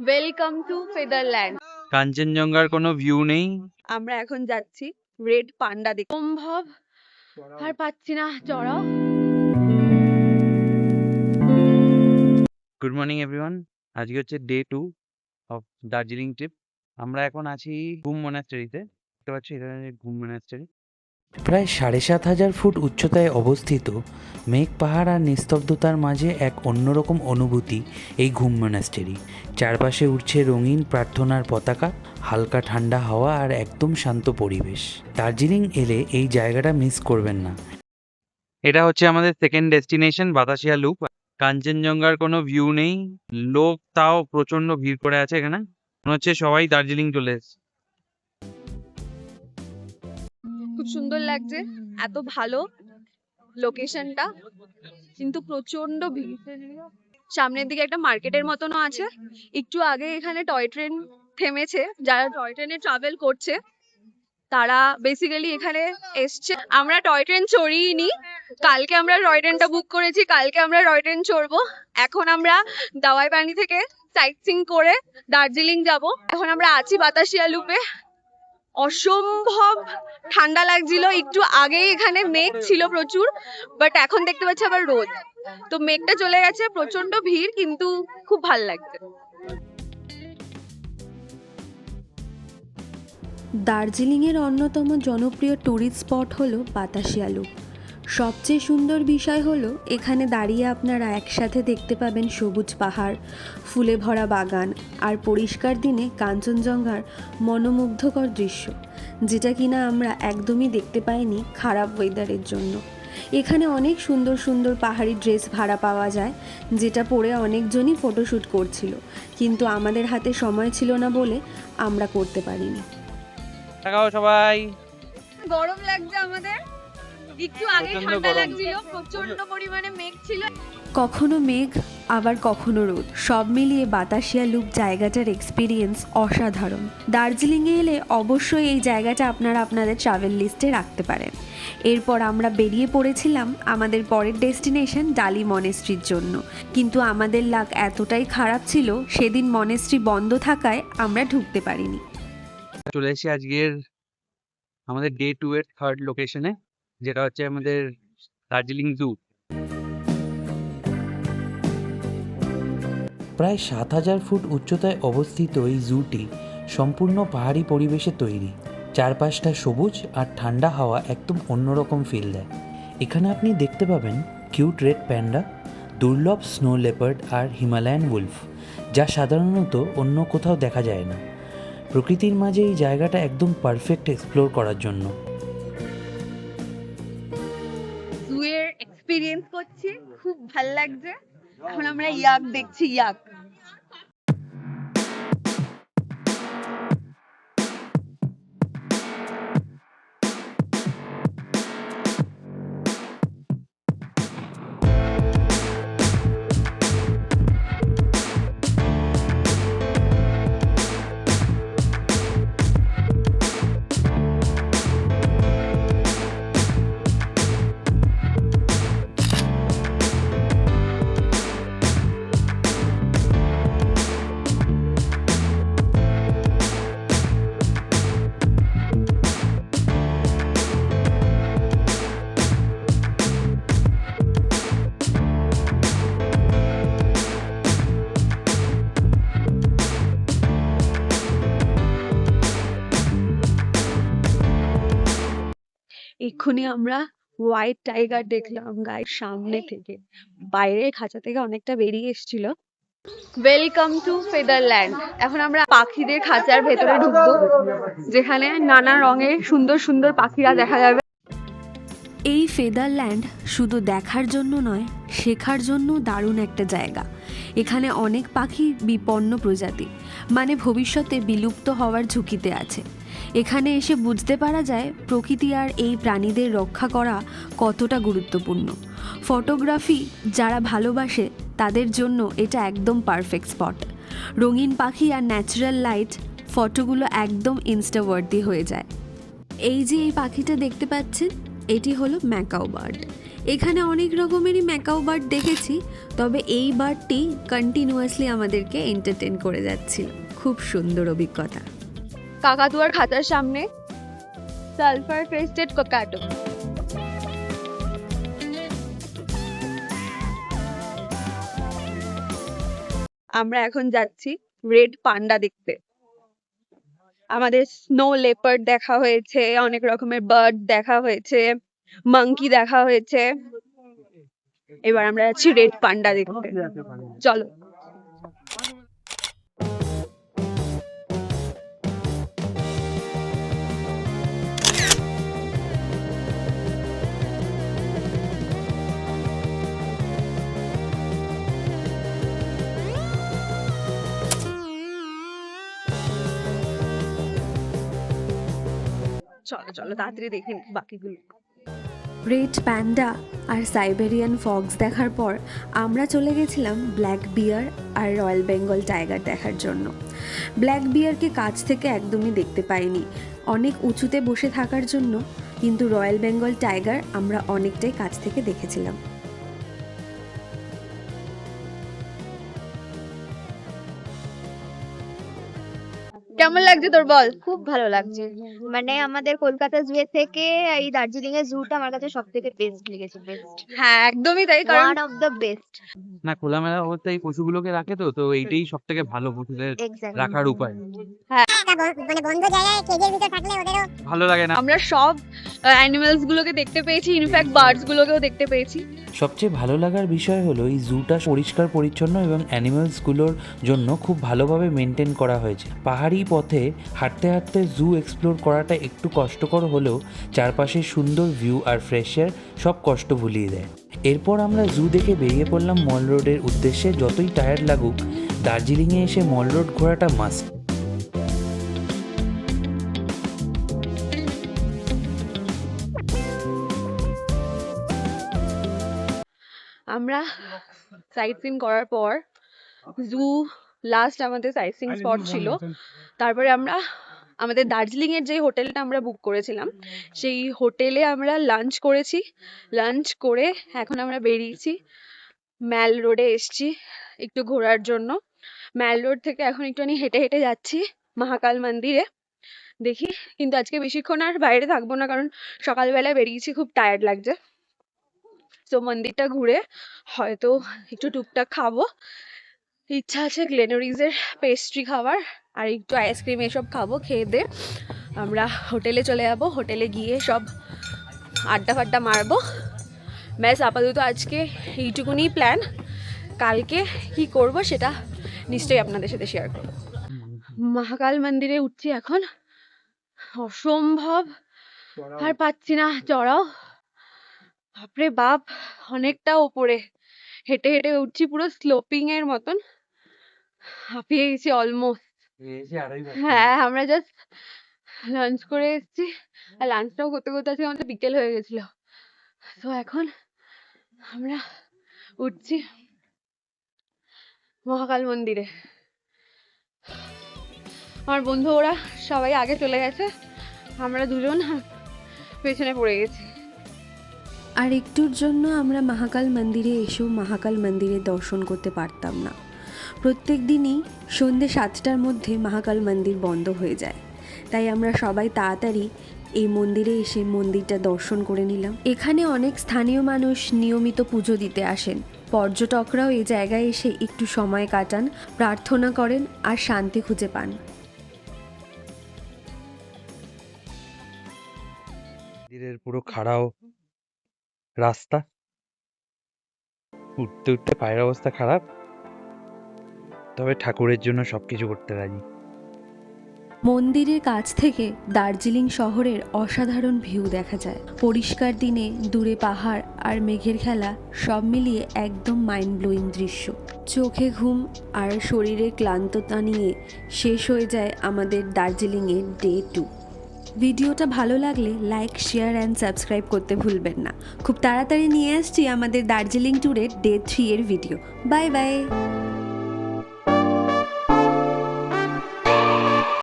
Welcome to ফেদারল্যান্ড। কাঞ্চনজঙ্ঘার কোনো view নেই। আমরা এখন যাচ্ছি রেড পান্ডা দেখতে। সম্ভব আর পাচ্ছি না, চড়াও। Good morning everyone. আজকে হচ্ছে ডে 2 অফ দার্জিলিং ট্রিপ। আমরা এখন আছি ঘুম মনাস্টারিতে। দেখতে পাচ্ছি এটা ঘুম মনাস্টারি। প্রায় ৭,৭০০ ফুট উচ্চতায় অবস্থিত মেঘ পাহাড় আর নিস্তব্ধতার মাঝে এক অন্যরকম অনুভূতি এই ঘুম মনাস্টারি। চারপাশে উঠছে রঙিন প্রার্থনার পতাকা, হালকা ঠান্ডা হাওয়া আর একদম শান্ত পরিবেশ। দার্জিলিং এলে এই জায়গাটা মিস করবেন না। এটা হচ্ছে আমাদের সেকেন্ড ডেস্টিনেশন বাতাসিয়া লুপ। কাঞ্চনজঙ্ঘার কোনো ভিউ নেই, লোক তাও প্রচন্ড ভিড় করে আছে এখানে। মনে হচ্ছে সবাই দার্জিলিং চলে এসেছে। খুব সুন্দর লাগছে, এত ভালো লোকেশনটা, কিন্তু প্রচন্ড ভিড়। সামনের দিকে একটা মার্কেটের মতনও আছে। একটু আগে এখানে টয় ট্রেন থেমেছে। যারা টয় ট্রেনে ট্রাভেল করছে তারা বেসিক্যালি এখানে এসছে। আমরা টয় ট্রেন চড়িনি, কালকে আমরা টয় ট্রেনটা বুক করেছি, কালকে আমরা টয় ট্রেন চড়বো। এখন আমরা দাওয়াই পানি থেকে সাইট সিং করে দার্জিলিং যাব। এখন আমরা আছি বাতাসিয়া লুপে। অসম্ভব ঠান্ডা লাগছিল। একটু আগে এখানে মেঘ ছিল প্রচুর, বাট এখন দেখতে পাচ্ছি আবার রোদ। তো মেঘটা চলে গেছে, প্রচন্ড ভিড়, কিন্তু খুব ভাল লাগছে। দার্জিলিংয়ের অন্যতম জনপ্রিয় ট্যুরিস্ট স্পট হলো বাতাসিয়া লুপ। সবচেয়ে সুন্দর বিষয় হলো এখানে দাঁড়িয়ে আপনারা একসাথে দেখতে পাবেন সবুজ পাহাড়, ফুলে ভরা বাগান আর পরিষ্কার দিনে কাঞ্চনজঙ্ঘার মনোমুগ্ধকর দৃশ্য, যেটা কিনা আমরা একদমই দেখতে পাইনি খারাপ ওয়েদারের জন্য। এখানে অনেক সুন্দর সুন্দর পাহাড়ি ড্রেস ভাড়া পাওয়া যায়, যেটা পরে অনেকজনই ফটোশ্যুট করছিল, কিন্তু আমাদের হাতে সময় ছিল না বলে আমরা করতে পারিনি। দেখাও সবাই। গরম লাগছে আমাদের, একটু আগে প্রচন্ড ঠান্ডা গরম। লাগছিল, প্রচন্ড পরিমাণে মেঘ ছিল। কখনো মেঘ আবার কখনো রোদ, সব মিলিয়ে বাতাসিয়া লুপ জায়গাটার এক্সপিরিয়েন্স অসাধারণ। দার্জিলিংয়ে এলে অবশ্যই এই জায়গাটা আপনারা আপনাদের ট্রাভেল লিস্টে রাখতে পারেন। এরপর আমরা বেরিয়ে পড়েছিলাম আমাদের পরের ডেস্টিনেশন ডালি মনেস্ট্রির জন্য, কিন্তু আমাদের লাক এতটাই খারাপ ছিল সেদিন মনেস্ট্রি বন্ধ থাকায় আমরা ঢুকতে পারিনি। চলে এসেছি আজকের আমাদের ডে 2 এর থার্ড লোকেশনে, যেটা হচ্ছে আমাদের দার্জিলিং জু। প্রায় ৭,০০০ ফুট উচ্চতায় অবস্থিত এই জুটি সম্পূর্ণ পাহাড়ি পরিবেশে তৈরি। চারপাশটা সবুজ আর ঠান্ডা হাওয়া একদম অন্যরকম ফিল দেয়। এখানে আপনি দেখতে পাবেন কিউট রেড প্যান্ডা, দুর্লভ স্নো লেপার্ড আর হিমালয়ান উলফ, যা সাধারণত অন্য কোথাও দেখা যায় না। প্রকৃতির মাঝে এই জায়গাটা একদম পারফেক্ট এক্সপ্লোর করার জন্য। জুয়ের এক্সপিরিয়েন্স করছি, খুব ভাল লাগছে। এখন আমরা ইয়াক দেখছি, ইয়াক। এক্ষুনি আমরা হোয়াইট টাইগার দেখলাম গায়ের সামনে থেকে, বাইরের খাঁচা থেকে অনেকটা বেরিয়ে এসেছিল। Welcome to Featherland. এখন আমরা পাখিদের খাঁচার ভেতরে ঢুকবো, যেখানে নানা রঙের সুন্দর সুন্দর পাখিরা দেখা যাবে। এই ফেদারল্যান্ড শুধু দেখার জন্য নয়, শেখার জন্য দারুণ একটা জায়গা। এখানে অনেক পাখি বিপন্ন প্রজাতি, মানে ভবিষ্যতে বিলুপ্ত হওয়ার ঝুঁকিতে আছে। এখানে এসে বুঝতে পারা যায় প্রকৃতি আর এই প্রাণীদের রক্ষা করা কতটা গুরুত্বপূর্ণ। ফটোগ্রাফি যারা ভালোবাসে তাদের জন্য এটা একদম পারফেক্ট স্পট। রঙিন পাখি আর ন্যাচারাল লাইট, ফটোগুলো একদম ইনস্টাওয়ার্দি হয়ে যায়। এই যে এই পাখিটা দেখতে পাচ্ছেন, এটি হলো ম্যাকাও বার্ড। এখানে অনেক রকমেরই ম্যাকাও বার্ড দেখেছি, তবে এই বার্ডটি কন্টিনিউয়াসলি আমাদেরকে এন্টারটেন করে যাচ্ছিল। খুব সুন্দর অভিজ্ঞতা। কাকাতুয়ার খাঁচার সামনে সালফার ক্রেস্টেড কোকাটো। আমরা এখন যাচ্ছি রেড পান্ডা দেখতে। আমাদের স্নো লেপার্ড দেখা হয়েছে, অনেক রকমের বার্ড দেখা হয়েছে, মাঙ্কি দেখা হয়েছে, এবার আমরা যাচ্ছি রেড পান্ডা দেখতে। চলো। চলো চলো তাড়াতাড়ি দেখে নিই বাকিগুলো। রেড প্যান্ডা আর সাইবেরিয়ান ফক্স দেখার পর আমরা চলে গেছিলাম ব্ল্যাক বিয়ার আর রয়্যাল বেঙ্গল টাইগার দেখার জন্য। ব্ল্যাক বিয়ারকে কাছ থেকে একদমই দেখতে পাইনি, অনেক উঁচুতে বসে থাকার জন্য, কিন্তু রয়্যাল বেঙ্গল টাইগার আমরা অনেকটাই কাছ থেকে দেখেছিলাম। কেমন লাগছে তোর বল? খুব ভালো লাগছে, মানে আমাদের কলকাতা জু এর থেকে এই দার্জিলিং এর জুটা আমার কাছে সব থেকে বেস্ট লেগেছে, বেস্ট, হ্যাঁ একদমই তাই, কারণ ওয়ান অফ দ্য বেস্ট। না, খোলামেলা অবস্থায় এই পশুগুলোকে রাখে, তো এইটাই সব থেকে ভালো পশুদের এক্স্যাক্টলি রাখার উপায়। মানে বন্ধ জায়গায় কেজের ভিতর থাকলে ওদেরও ভালো লাগে না? আমরা সব অ্যানিমালস গুলোকে দেখতে পেয়েছি, ইনফ্যাক্ট বার্ডস গুলোকেও দেখতে পেয়েছি। সবচেয়ে ভালো লাগার বিষয় হলো এই জুটা পরিষ্কার পরিচ্ছন্ন এবং অ্যানিমালসগুলোর জন্য খুব ভালোভাবে মেনটেন করা হয়েছে। পাহাড়ি পথে হাঁটতে হাঁটতে জু এক্সপ্লোর করাটা একটু কষ্টকর হলেও চারপাশে সুন্দর ভিউ আর ফ্রেশ এয়ার সব কষ্ট ভুলিয়ে দেয়। এরপর আমরা জু দেখে বেরিয়ে পড়লাম মল রোডের উদ্দেশ্যে। যতই টায়ার্ড লাগুক, দার্জিলিংয়ে এসে মল রোড ঘোরাটা মাস্ট। আমরা সাইট সিন করার পর জু লাস্ট আমাদের সাইট সিন স্পট ছিল। তারপরে আমরা আমাদের দার্জিলিং এর যে হোটেলটা আমরা বুক করেছিলাম সেই হোটেলে আমরা লাঞ্চ করেছি। লাঞ্চ করে এখন আমরা বেরিয়েছি, ম্যাল রোডে এসছি একটু ঘোরার জন্য। ম্যাল রোড থেকে এখন একটুখানি হেঁটে হেঁটে যাচ্ছি মহাকাল মন্দিরে। দেখি, কিন্তু আজকে বেশিক্ষণ আর বাইরে থাকবো না, কারণ সকালবেলা বেরিয়েছি, খুব টায়ার্ড লাগছে। তো মন্দিরটা ঘুরে হয়তো একটু টুকটাক খাবো। ইচ্ছা আছে গ্লেনারিজের পেস্ট্রি খাওয়ার আর একটু আইসক্রিম এসব খাবো। খেয়ে দিয়ে আমরা হোটেলে চলে যাবো। হোটেলে গিয়ে সব আড্ডা ফাড্ডা মারবো। ব্যাস, আপাতত আজকে এইটুকুনি প্ল্যান। কালকে কি করব সেটা নিশ্চয়ই আপনাদের সাথে শেয়ার করবো। মহাকাল মন্দিরে উঠছি এখন, অসম্ভব আর পাচ্ছি না চড়াও। বাপরে বাপ, অনেকটা ওপরে হেঁটে হেঁটে উঠছি, পুরো স্লোপিং এর মতন। হাঁপিয়ে গেছি অলমোস্ট। হ্যাঁ, আমরা জাস্ট লাঞ্চ করে এসেছি, আর লাঞ্চটাও করতে করতে আজকে আমাদের বিকেল হয়ে গেছিল। তো এখন আমরা উঠছি মহাকাল মন্দিরে। আমার বন্ধু ওরা সবাই আগে চলে গেছে, আমরা দুজন পেছনে পড়ে গেছি। আর একটুর জন্য আমরা মহাকাল মন্দিরে এসেও মহাকাল মন্দিরে দর্শন করতে পারতাম না। প্রত্যেক দিনই সন্ধ্যে 7টার মধ্যে মহাকাল মন্দির বন্ধ হয়ে যায়, তাই আমরা সবাই তাড়াতাড়ি এই মন্দিরে এসে মন্দিরটা দর্শন করে নিলাম। এখানে অনেক স্থানীয় মানুষ নিয়মিত পুজো দিতে আসেন। পর্যটকরাও এই জায়গায় এসে একটু সময় কাটান, প্রার্থনা করেন আর শান্তি খুঁজে পান। মন্দিরের পুরো খাড়াও রাস্তা, উঠতে উঠতে পায়ের অবস্থা খারাপ, তবে ঠাকুরের জন্য সবকিছু করতে রাজি। মন্দিরের কাছ থেকে দার্জিলিং শহরের অসাধারণ ভিউ দেখা যায়। পরিষ্কার দিনে দূরে পাহাড় আর মেঘের খেলা, সব মিলিয়ে একদম মাইন্ড ব্লোয়িং দৃশ্য। চোখে ঘুম আর শরীরে ক্লান্ততা নিয়ে শেষ হয়ে যায় আমাদের দার্জিলিংয়ের ডে 2। ভিডিওটা ভালো লাগলে লাইক, শেয়ার অ্যান্ড সাবস্ক্রাইব করতে ভুলবেন না। খুব তাড়াতাড়ি নিয়ে আসছি আমাদের দার্জিলিং ট্যুরের ডে 3 এর ভিডিও। Bye bye.